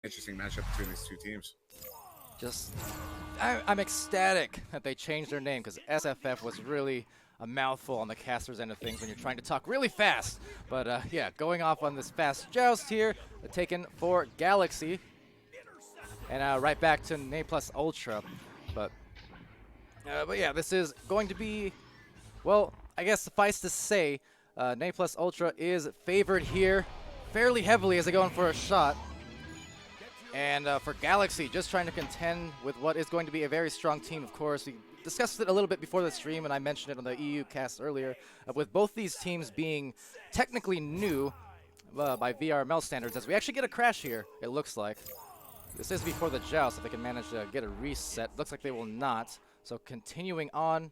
interesting matchup between these two teams. Just, I'm ecstatic that they changed their name, because SFF was really a mouthful on the caster's end of things when you're trying to talk really fast. But yeah, going off on this fast joust here, taken for Galaxy. And right back to Na Plus Ultra. But yeah, this is going to be, well, I guess suffice to say, Na Plus Ultra is favored here fairly heavily as they go in for a shot. And for Galaxy, just trying to contend with what is going to be a very strong team, of course. We discussed it a little bit before the stream, and I mentioned it on the EU cast earlier, with both these teams being technically new by VRML standards, as we actually get a crash here, it looks like. This is before the joust, if they can manage to get a reset. Looks like they will not. So continuing on,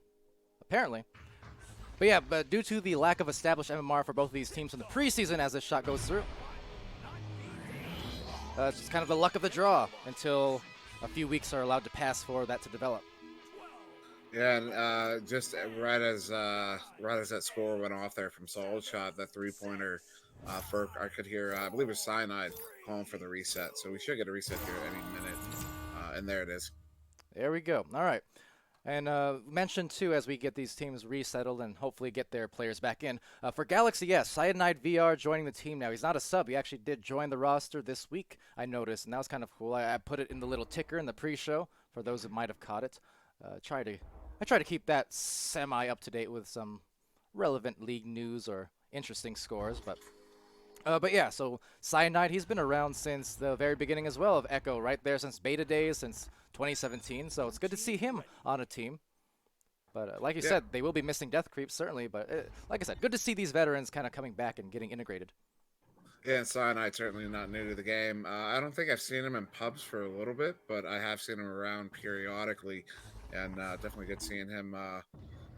apparently. But yeah, but due to the lack of established MMR for both of these teams in the preseason as this shot goes through, it's just kind of the luck of the draw until a few weeks are allowed to pass for that to develop. Yeah, and just right as that score went off there from Solid Shot, that three-pointer, I could hear, I believe it was Cyanide calling for the reset. So we should get a reset here any minute. And there it is. There we go. All right. And mentioned, too, as we get these teams resettled and hopefully get their players back in. For Galaxy, yes, Cyanide VR joining the team now. He's not a sub. He actually did join the roster this week, I noticed, and that was kind of cool. I put it in the little ticker in the pre-show for those who might have caught it. I try to keep that semi-up-to-date with some relevant league news or interesting scores. But yeah, so Cyanide, he's been around since the very beginning as well of Echo, right there since beta days, since 2017. So it's good to see him on a team. But like you said, they will be missing Death Creep, certainly. But like I said, good to see these veterans kind of coming back and getting integrated. Yeah, and Cyanide certainly not new to the game. I don't think I've seen him in pubs for a little bit, but I have seen him around periodically. And definitely good seeing him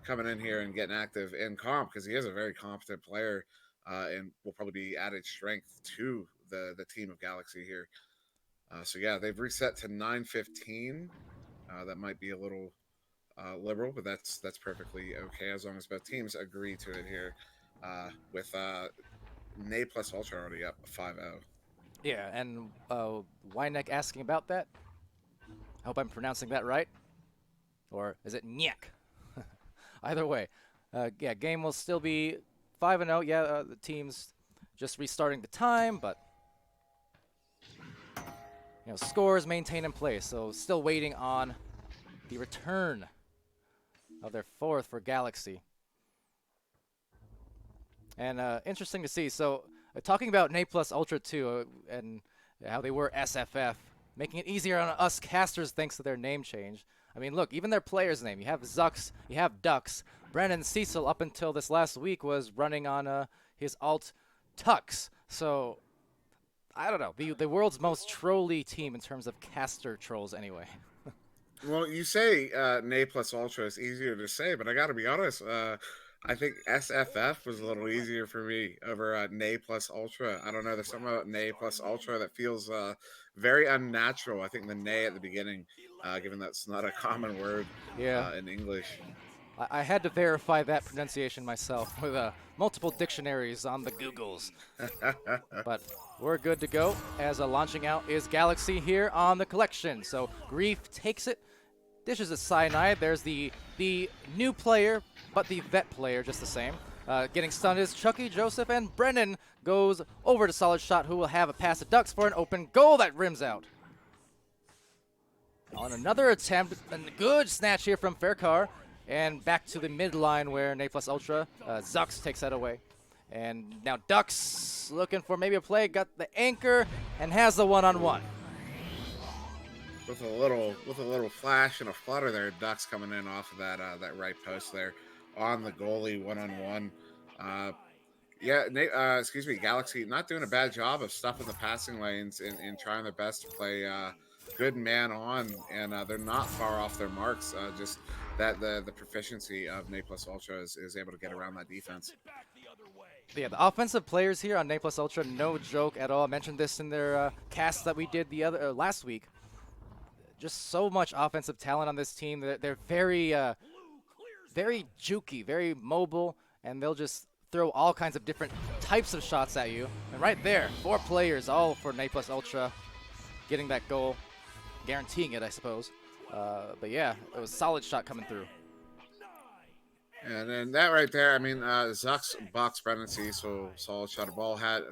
coming in here and getting active in comp, because he is a very competent player. And will probably be added strength to the team of Galaxy here. So yeah, they've reset to 9:15. That might be a little liberal, but that's perfectly okay as long as both teams agree to it here. With Na Plus Ultra already up 5-0. Yeah, and Wyneck asking about that. I hope I'm pronouncing that right. Or is it Nyek? Either way, yeah, game will still be 5-0. Yeah, the team's just restarting the time, but you know, scores maintained in place. So still waiting on the return of their fourth for Galaxy. And interesting to see. So talking about Na Plus Ultra 2 and how they were SFF, making it easier on us casters thanks to their name change. I mean, look, even their player's name. You have Zux, you have Dux. Brennan Cecil, up until this last week, was running on his alt Tux. So, I don't know. The world's most trolly team in terms of caster trolls anyway. Well, you say Na Plus Ultra is easier to say, but I got to be honest. I think SFF was a little easier for me over Na Plus Ultra. I don't know. There's something about Na Plus Ultra that feels very unnatural. I think the Na at the beginning, given that's not a common word in English. I had to verify that pronunciation myself with multiple dictionaries on the Googles. But we're good to go as launching out is Galaxy here on the collection. So Grief takes it, dishes a Cyanide. There's the new player, but the vet player just the same. Getting stunned is Chucky, Joseph, and Brennan goes over to Solid Shot, who will have a pass to Dux for an open goal that rims out. On another attempt, a good snatch here from Faircar. And back to the midline where Na Plus Ultra, Zux takes that away. And now Dux looking for maybe a play, got the anchor, and has the one-on-one. With a little flash and a flutter there, Dux coming in off of that right post there on the goalie one-on-one. Galaxy not doing a bad job of stuffing the passing lanes and trying their best to play good man on, and they're not far off their marks. Just that the proficiency of Na Plus Ultra is able to get around that defense. Yeah, the offensive players here on Na Plus Ultra, no joke at all. I mentioned this in their cast that we did the last week. Just so much offensive talent on this team. They're very, very jukey, very mobile, and they'll just throw all kinds of different types of shots at you. And right there, 4 players, all for Na Plus Ultra. getting that goal, guaranteeing it, I suppose. But yeah, it was a solid shot coming through. And then that right there, I mean, Zuck's box Brennan Cecil, solid shot of ball, had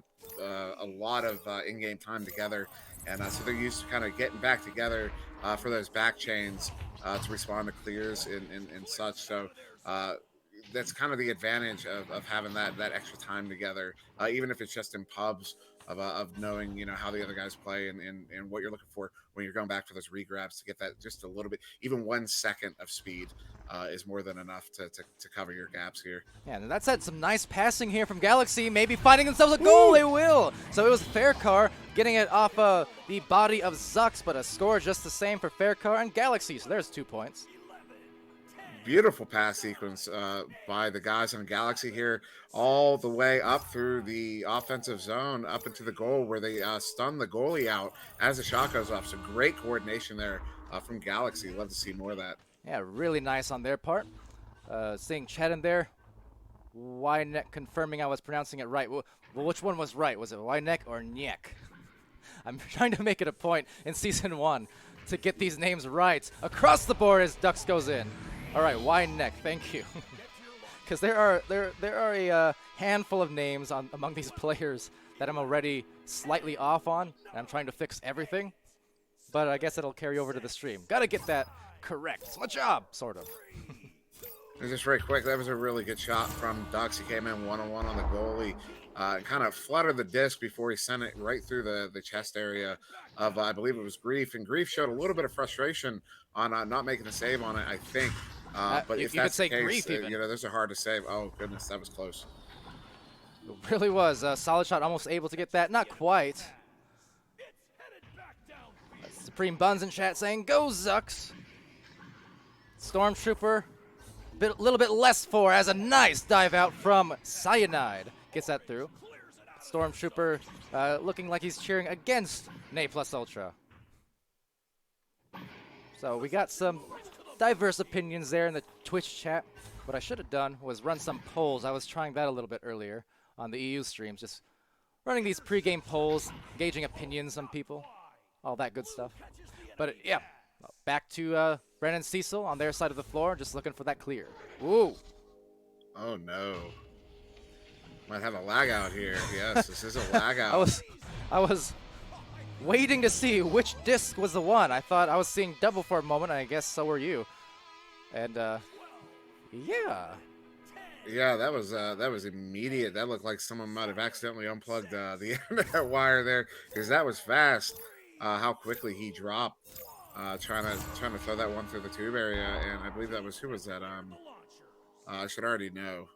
a lot of in-game time together. And so they're used to kind of getting back together for those back chains to respond to clears and such. So that's kind of the advantage of having that extra time together, even if it's just in pubs. Of knowing how the other guys play and what you're looking for when you're going back for those regrabs to get that just a little bit, even 1 second of speed is more than enough to cover your gaps here. Yeah, and that said, some nice passing here from Galaxy, maybe finding themselves a goal. They will. So it was Faircar getting it off the body of Zux, but a score just the same for Faircar and Galaxy. So there's 2 points. Beautiful pass sequence by the guys on Galaxy here, all the way up through the offensive zone, up into the goal where they stun the goalie out as the shot goes off. So great coordination there from Galaxy. Love to see more of that. Yeah, really nice on their part. Seeing Chad in there. Wyneck confirming I was pronouncing it right. Well, which one was right? Was it Wyneck or Nyek? I'm trying to make it a point in Season 1 to get these names right. Across the board as Ducks goes in. All right, Wyneck, thank you. Because there are a handful of names among these players that I'm already slightly off on, and I'm trying to fix everything. But I guess it'll carry over to the stream. Got to get that correct. It's my job, sort of. And just very quick, that was a really good shot from Ducks. He came in one-on-one on the goalie, kind of fluttered the disc before he sent it right through the chest area of, I believe it was Grief. And Grief showed a little bit of frustration on not making a save on it, I think. But if that's the case, Grief even. those are hard to save. Oh, goodness, that was close. It really was. A solid shot, almost able to get that. Not quite. Supreme Buns in chat saying, go Zucks. Stormtrooper, a little bit less for as a nice dive out from Cyanide. Gets that through. Stormtrooper looking like he's cheering against Nay Plus Ultra. So we got some diverse opinions there in the Twitch chat. What I should have done was run some polls. I was trying that a little bit earlier on the EU streams, just running these pre-game polls, gauging opinions on people, all that good stuff. But yeah, back to Brennan Cecil on their side of the floor, just looking for that clear. Ooh. Oh, no. Might have a lag out here. Yes, this is a lag out. I was waiting to see which disc was the one. I thought I was seeing double for a moment, and I guess so were you. And, yeah. Yeah, that was immediate. That looked like someone might have accidentally unplugged the internet wire there, because that was fast. How quickly he dropped, trying to throw that one through the tube area, and I believe that was, who was that? I should already know.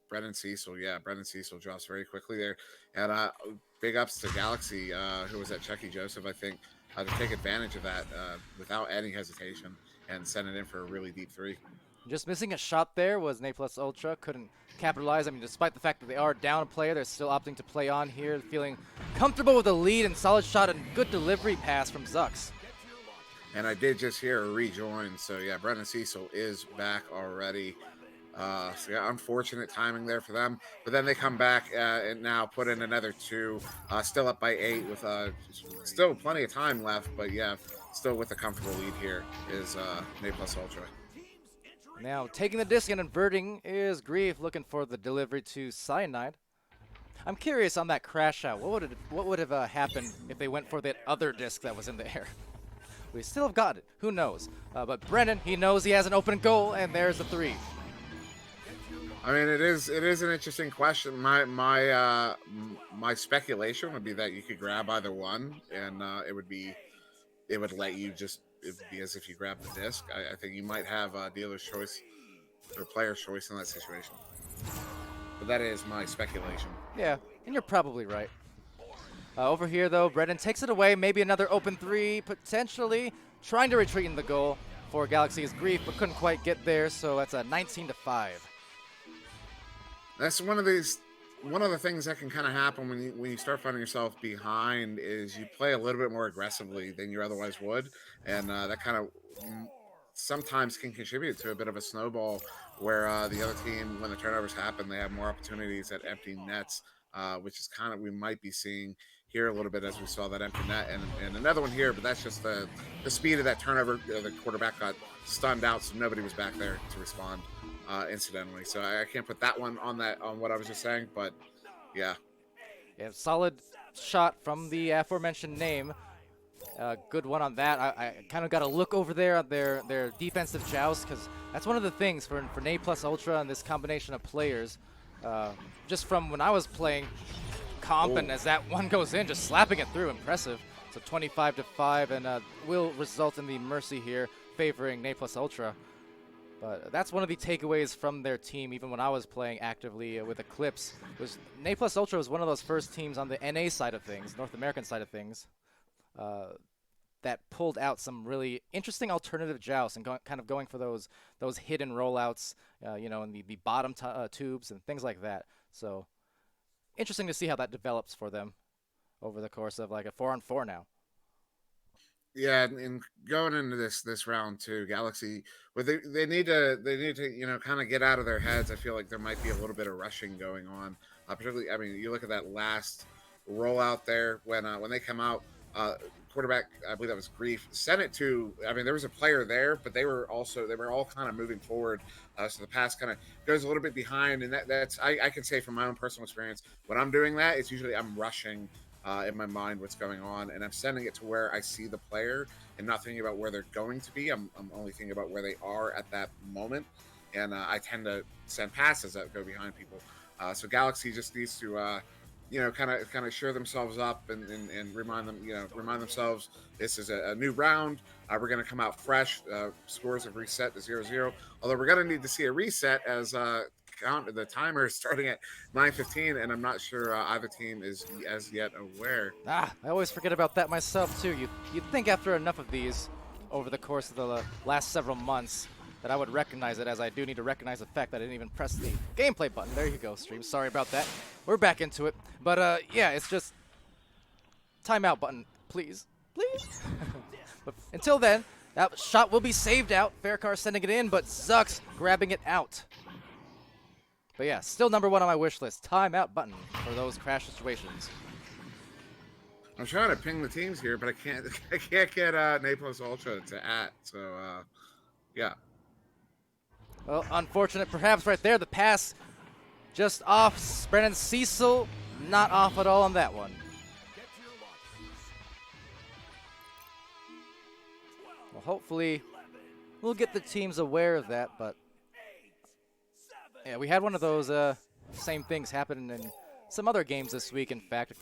Brennan Cecil, yeah, Brennan Cecil drops very quickly there, and big ups to Galaxy, who was at Chucky Joseph, I think, to take advantage of that without any hesitation and send it in for a really deep 3. Just missing a shot there was Nay Plus Ultra. Couldn't capitalize. I mean, despite the fact that they are down a player, they're still opting to play on here, feeling comfortable with the lead and solid shot and good delivery pass from Zux. And I did just hear a rejoin, so yeah, Brennan Cecil is back already. So yeah, unfortunate timing there for them. But then they come back and now put in another 2, still up by 8 with still plenty of time left. But yeah, still with a comfortable lead here is Nay Plus Ultra. Now taking the disc and inverting is Grief, looking for the delivery to Cyanide. I'm curious on that crash out. What would have happened if they went for that other disc that was in the air? We still have got it. Who knows? But Brennan, he knows he has an open goal, and there's the 3. I mean, it is an interesting question. My speculation would be that you could grab either one, and it would let you just, it'd be as if you grab the disc. I think you might have dealer's choice or player's choice in that situation. But that is my speculation. Yeah, and you're probably right. Over here, though, Brennan takes it away. Maybe another open 3, potentially trying to retreat in the goal for Galaxy's Grief, but couldn't quite get there. So that's a 19-5. That's one of the things that can kind of happen when you start finding yourself behind is you play a little bit more aggressively than you otherwise would, and that kind of sometimes can contribute to a bit of a snowball where the other team, when the turnovers happen, they have more opportunities at empty nets, which is kind of we might be seeing here a little bit as we saw that empty net, and another one here, but that's just the speed of that turnover. The quarterback got stunned out, so nobody was back there to respond incidentally. So I can't put that one on what I was just saying, but yeah. Yeah, solid shot from the aforementioned name. Good one on that. I kind of got to look over there at their defensive joust, because that's one of the things for Nate plus Ultra and this combination of players. Just from when I was playing comp, and as that one goes in, just slapping it through, impressive. So 25-5, and will result in the mercy here, favoring Nate plus Ultra. But that's one of the takeaways from their team, even when I was playing actively with Eclipse, was Nate plus Ultra was one of those first teams on the NA side of things, North American side of things, that pulled out some really interesting alternative jousts and kind of going for those hidden rollouts, you know, in the bottom tubes and things like that. So interesting to see how that develops for them over the course of like a 4-on-4 now. Yeah, and going into this round too, Galaxy, but they need to you know, kind of get out of their heads. I feel like there might be a little bit of rushing going on, particularly. I mean, you look at that last rollout there when they come out. Quarterback, I believe that was Grief, sent it to. I mean, there was a player there, but they were all kind of moving forward. So the pass kind of goes a little bit behind, and that's I can say from my own personal experience, when I'm doing that, it's usually I'm rushing. In my mind what's going on, and I'm sending it to where I see the player and not thinking about where they're going to be. I'm only thinking about where they are at that moment, and I tend to send passes that go behind people. So Galaxy just needs to you know, kind of shore themselves up and remind themselves this is a new round. We're going to come out fresh. Scores have reset to 0-0, although we're going to need to see a reset as the timer is starting at 9:15, and I'm not sure either team is as yet aware. I always forget about that myself too. You'd think after enough of these over the course of the last several months that I would recognize it, as I do need to recognize the fact that I didn't even press the gameplay button. There you go, stream. Sorry about that. We're back into it. But yeah, it's just timeout button, please. But until then, that shot will be saved out. Faircar sending it in, but Zux grabbing it out. But yeah, still #1 on my wish list. Timeout button for those crash situations. I'm trying to ping the teams here, but I can't get Nate plus Ultra to @ so yeah. Well, unfortunate perhaps right there. The pass just off. Brennan Cecil not off at all on that one. Well, hopefully we'll get the teams aware of that, but yeah, we had one of those same things happen in some other games this week, in fact.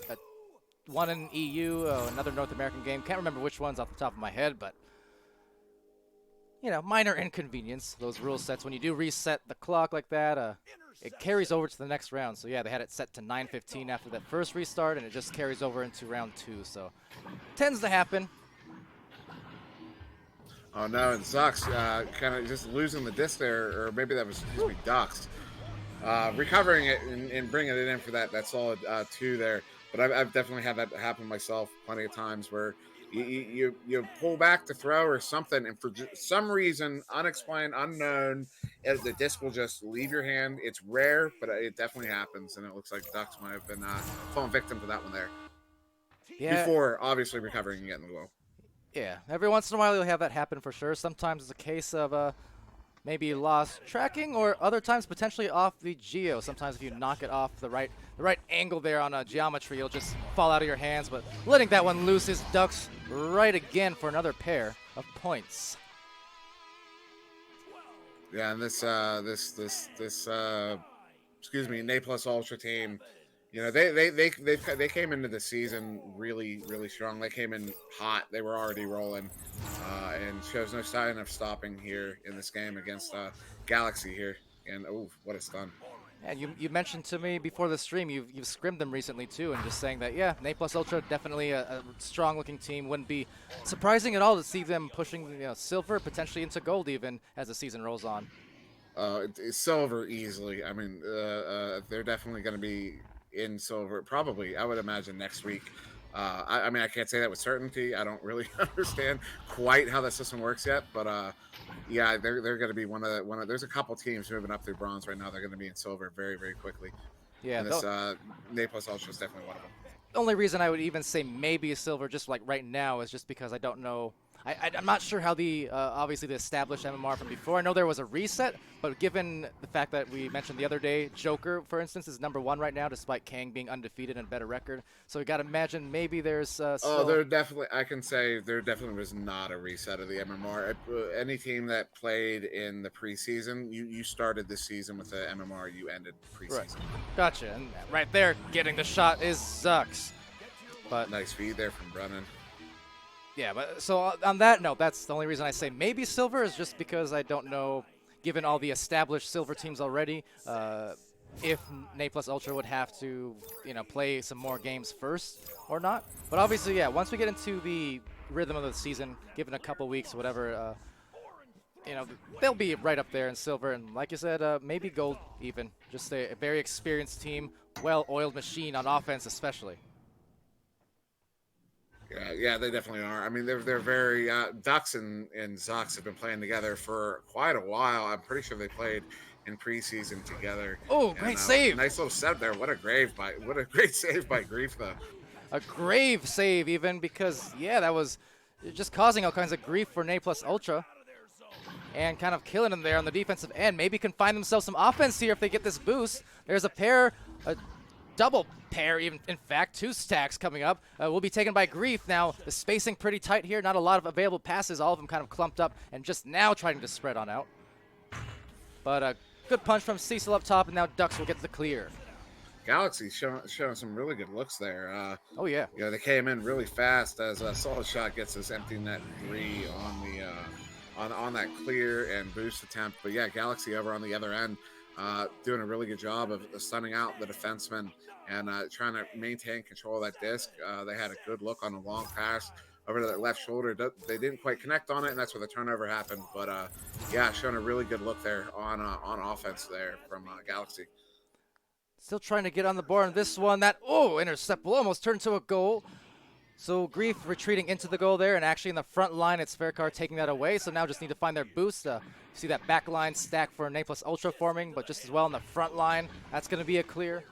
One in EU, another North American game. Can't remember which ones off the top of my head, but, you know, minor inconvenience, those rule sets. When you do reset the clock like that, it carries over to the next round. So, yeah, they had it set to 9:15 after that first restart, and it just carries over into round 2. So, tends to happen. Oh, no, and Zux kind of just losing the disc there, or maybe that was supposed to be Dux. Recovering it and bringing it in for that solid 2 there. But I've definitely had that happen myself plenty of times where you pull back to throw or something, and for some reason, unexplained, unknown, the disc will just leave your hand. It's rare, but it definitely happens, and it looks like Dux might have been falling victim to that one there. Yeah. Before, obviously, recovering and getting the goal. Yeah, every once in a while you'll have that happen for sure. Sometimes it's a case of maybe lost tracking, or other times potentially off the geo. Sometimes if you knock it off the right angle there on a geometry, it'll just fall out of your hands. But letting that one loose is Ducks right again for another pair of points. Yeah, and this excuse me, Nate plus Ultra team, you know, they came into the season really strong. They came in hot. They were already rolling, and shows no sign of stopping here in this game against Galaxy here. And oh, what a stun! And you mentioned to me before the stream you've scrimmed them recently too, and just saying that, yeah, Nate plus Ultra definitely a strong looking team. Wouldn't be surprising at all to see them pushing, you know, silver, potentially into gold even as the season rolls on. It's silver easily. I mean, they're definitely going to be in silver, probably, I would imagine, next week. I mean, I can't say that with certainty. I don't really understand quite how that system works yet, but yeah, they're going to be one of. There's a couple teams moving up through bronze right now. They're going to be in silver very quickly. Yeah, and this Nate plus Ultra is definitely one of them. only reason I would even say maybe a silver just like right now is just because I don't know. I'm not sure how the obviously the established MMR from before. I know there was a reset, but given the fact that we mentioned the other day, Joker, for instance, is #1 right now, despite Kang being undefeated and a better record. So we got to imagine maybe there's Oh, still. there definitely. I can say there definitely was not a reset of the MMR. Any team that played in the preseason, you started the season with the MMR, you ended Right. preseason. Gotcha. And right there, getting the shot is Zux. But Nice feed there from Brennan. yeah, but so on that note, that's the only reason I say maybe silver is just because I don't know, given all the established silver teams already, if Nate Plus Ultra would have to, play some more games first or not. But obviously, yeah, once we get into the rhythm of the season, given a couple weeks, whatever, they'll be right up there in silver. And like you said, maybe gold even. Just a very experienced team, well-oiled machine on offense especially. Yeah, they definitely are. I mean, they're very Ducks and Zox have been playing together for quite a while. I'm pretty sure they played in preseason together. Oh, great save! Nice little set there. What a great save by Grief though. A grave save even because that was just causing all kinds of grief for Nate Plus Ultra. And kind of killing them there on the defensive end. Maybe can find themselves some offense here if they get this boost. There's a double pair, even in fact, 2 stacks coming up. Will be taken by Grief. Now, the spacing pretty tight here. Not a lot of available passes. All of them kind of clumped up and just now trying to spread on out. But a good punch from Cecil up top, and now Ducks will get the clear. Galaxy showing some really good looks there. Oh, yeah. They came in really fast as Solid Shot gets this empty net 3 on the on that clear and boost attempt. But yeah, Galaxy over on the other end doing a really good job of stunning out the defenseman and trying to maintain control of that disc. They had a good look on the long pass over to that left shoulder. They didn't quite connect on it, and that's where the turnover happened. But yeah, showing a really good look there on offense there from Galaxy. Still trying to get on the board on this one. That intercept will almost turn into a goal. So Grief retreating into the goal there, and actually in the front line, it's Faircar taking that away. So now just need to find their boost. See that back line stack for Nate Plus Ultra forming, but just as well in the front line, that's going to be a clear.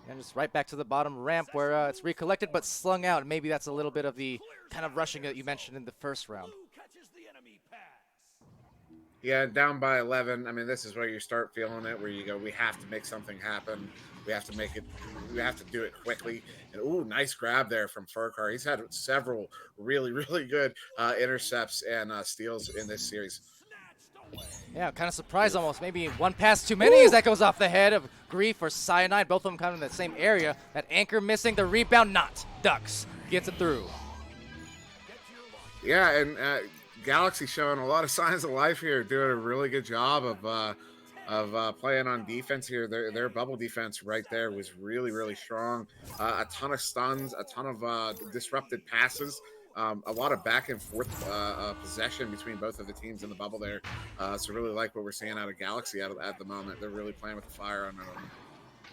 And just right back to the bottom ramp where it's recollected but slung out. Maybe that's a little bit of the kind of rushing that you mentioned in the first round. Yeah, down by 11. I mean, this is where you start feeling it, where you go, we have to make something happen. We have to make it. We have to do it quickly. And nice grab there from Furcar. He's had several really, really good intercepts and steals in this series. Yeah, kind of surprised almost. Maybe one pass too many as that goes off the head of Grief or Cyanide. Both of them kind of in the same area. That anchor missing. The rebound not. Ducks gets it through. Yeah, and Galaxy showing a lot of signs of life here, doing a really good job of playing on defense here. Their bubble defense right there was really, really strong. A ton of stuns, a ton of disrupted passes, a lot of back and forth possession between both of the teams in the bubble there. So really like what we're seeing out of Galaxy at the moment. They're really playing with the fire on them.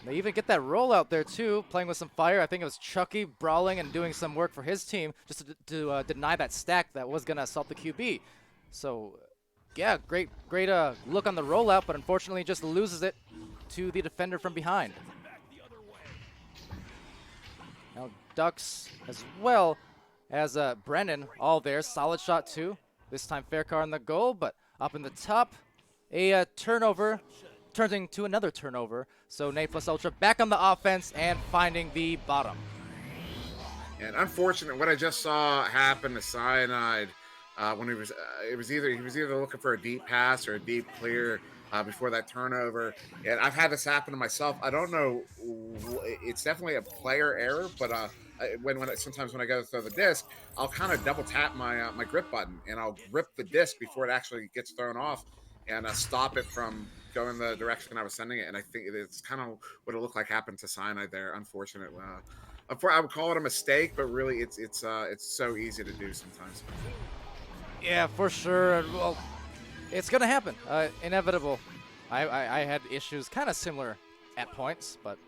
They even get that roll out there too, playing with some fire. I think it was Chucky brawling and doing some work for his team just to deny that stack that was going to assault the QB. So, yeah, great look on the rollout, but unfortunately just loses it to the defender from behind. Now Ducks as well as Brennan all there. Solid shot too. This time Faircar on the goal, but up in the top, a turnover. Turning to another turnover. So Nate Plus Ultra back on the offense and finding the bottom. And unfortunate, what I just saw happen to Cyanide when he was either looking for a deep pass or a deep clear before that turnover. And I've had this happen to myself. I don't know. It's definitely a player error, but sometimes when I go to throw the disc, I'll kind of double tap my grip button and I'll grip the disc before it actually gets thrown off and stop it from going the direction I was sending it. And I think it's kind of what it looked like happened to Cyanide there. Unfortunately, I would call it a mistake, but really it's so easy to do sometimes. Yeah, for sure. Well, it's gonna happen. Inevitable. I had issues kind of similar at points, but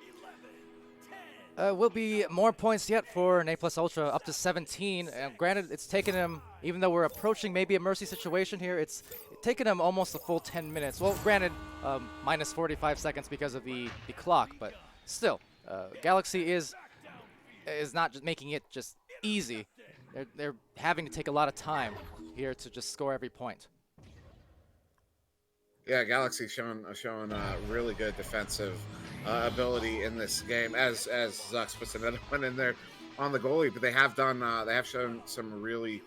will be more points yet for Nate Plus Ultra, up to 17. And granted, it's taken him, even though we're approaching maybe a mercy situation here, it's taken him almost a full 10 minutes. Well, granted, minus 45 seconds because of the clock, but still, Galaxy is not just making it just easy. They're having to take a lot of time here to just score every point. Yeah, Galaxy showing really good defensive ability in this game. As Zux puts another one in there on the goalie, but they have shown some really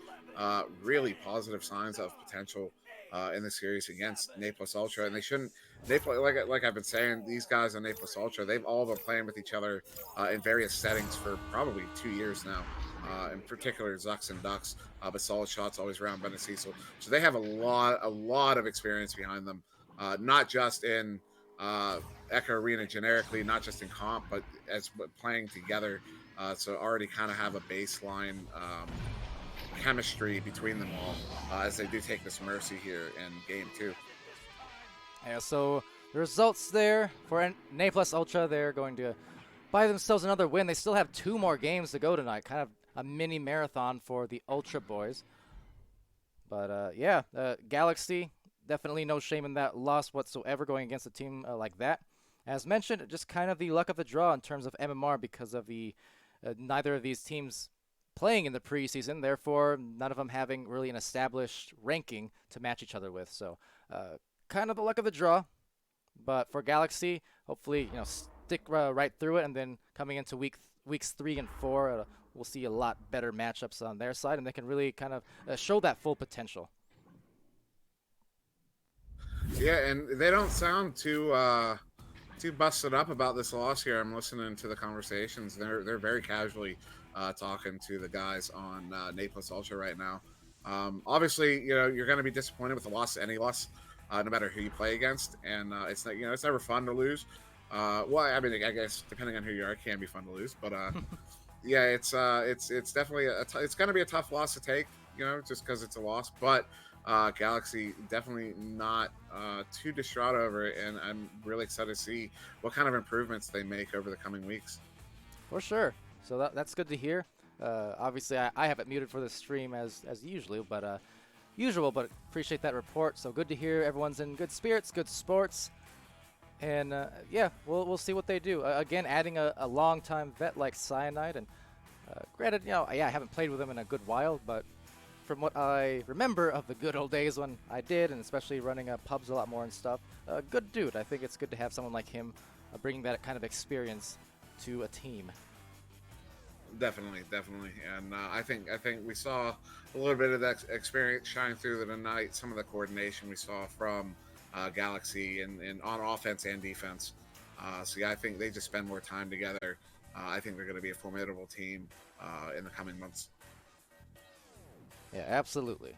positive signs of potential in the series against Naples Ultra, and they shouldn't. Naples, like I've been saying, these guys on Naples Ultra, they've all been playing with each other in various settings for probably 2 years now. In particular, Zux and Ducks, but solid shots always around Beneficio. So they have a lot of experience behind them, not just in Echo Arena generically, not just in comp, but as playing together. So already kind of have a baseline chemistry between them all as they do take this Mercy here in game 2. Yeah, so the results there for Naples Ultra, they're going to buy themselves another win. They still have 2 more games to go tonight, kind of a mini marathon for the Ultra boys. But yeah, Galaxy, definitely no shame in that loss whatsoever going against a team like that. As mentioned, just kind of the luck of the draw in terms of MMR because of the neither of these teams playing in the preseason, therefore none of them having really an established ranking to match each other with. So kind of the luck of the draw. But for Galaxy, hopefully stick right through it, and then coming into weeks 3 and 4, we'll see a lot better matchups on their side, and they can really kind of show that full potential. Yeah, and they don't sound too busted up about this loss here. I'm listening to the conversations. They're very casually talking to the guys on Naples Ultra right now. Obviously, you're going to be disappointed with the loss, any loss, no matter who you play against, and it's not, it's never fun to lose. Well, I mean, I guess depending on who you are, it can be fun to lose, but yeah, it's definitely it's going to be a tough loss to take, just because it's a loss, but. Galaxy definitely not too distraught over it, and I'm really excited to see what kind of improvements they make over the coming weeks. For sure. So that's good to hear. Obviously, I have it muted for the stream as usual, but appreciate that report. So good to hear everyone's in good spirits, good sports, and yeah, we'll see what they do. Again, adding a long-time vet like Cyanide, and granted, yeah, I haven't played with him in a good while, but from what I remember of the good old days when I did, and especially running pubs a lot more and stuff, good dude. I think it's good to have someone like him bringing that kind of experience to a team. Definitely, and I think we saw a little bit of that experience shine through tonight. Some of the coordination we saw from Galaxy and on offense and defense. So yeah, I think they just spend more time together. I think they're going to be a formidable team in the coming months. Yeah, absolutely.